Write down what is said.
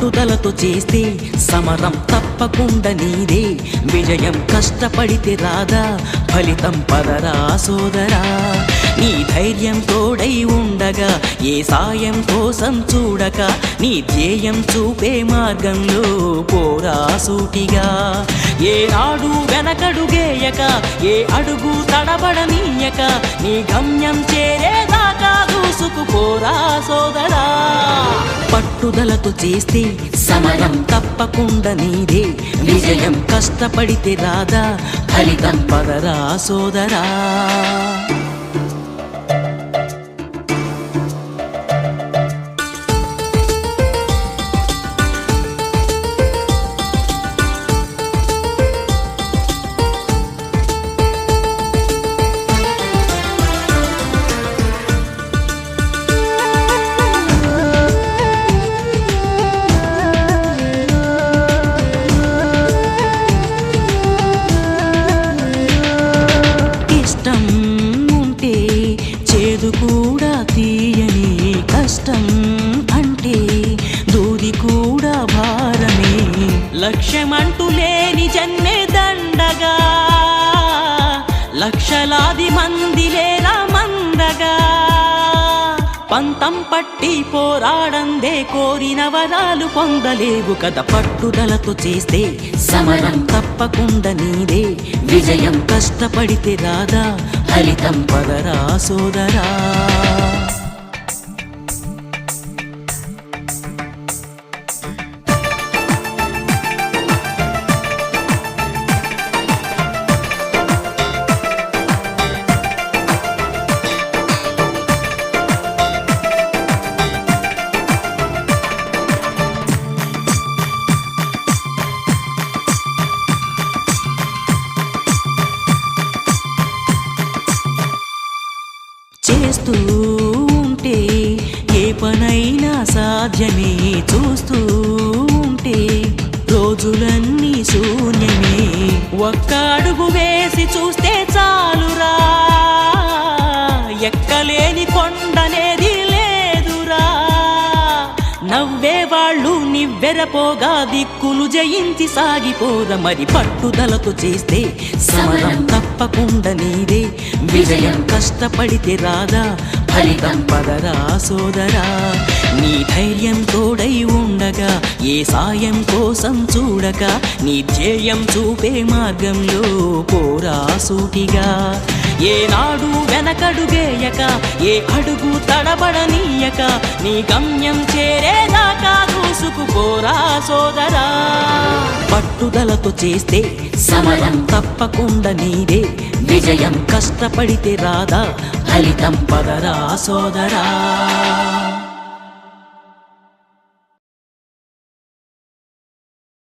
పట్టుదలతో చేస్తే సమరం తప్పకుండా నీదే విజయం కష్టపడితే రాదా ఫలితం పదరా సోదరా నీ ధైర్యం తోడై ఉండగా ఏ సాయం కోసం చూడక నీ ధ్యేయం చూపే మార్గంలో పోరా సూటిగా ఏ నాడు వెనకడుగేయక ఏ అడుగు తడబడనీయక నీ గమ్యం చేరేదాకా దూసుకుపోరా సోదరా పట్టుదలతో చేస్తే సమరం తప్పకుండా నీదే విజయం కష్టపడితే రాదా ఫలితం పదరా సోదరా కూడా తీయని కష్టం అంటే దూది కూడా భారమే లక్ష్యమంటూ లేని జన్మే దండగా లక్షలాది మంది లేరా మందగా పంతం పట్టి పోరాడందే కోరిన వరాలు పొందలేవు కదా పట్టుదలతో చేస్తే సమరం తప్పకుండా నీదే విజయం కష్టపడితే రాదా ఫలితం పదరా సోదరా చేస్తూ ఉంటే ఏ పనైనా సాధ్యమే చూస్తూ ఉంటే రోజులన్నీ శూన్యమే ఒక్క అడుగు వేసి చూస్తే చాలురా ఎక్కలేని కొండనేది లేదురా నవ్వేవాళ్ళు నివ్వెరపోగా దిక్కులు జయించి సాగిపోర మరి పట్టుదలతో చేస్తే సమరం తప్పకుండా నీదే విజయం కష్టపడితే రాదా ఫలితం పదరా సోదరా నీ ధైర్యం తోడై ఉండగా ఏ సాయం కోసం చూడక నీ ధ్యేయం చూపే మార్గంలో పోరా సూటిగా ఏ నాడు వెనకడుగేయక ఏ అడుగు తడబడనీయక నీ గమ్యం చేరేదాకా దూసుకుపోరా సోదరా పట్టుదలతో చేస్తే సమరం తప్పకుండా నీదే విజయం కష్టపడితే రాదా ఫలితం పదరా సోదరా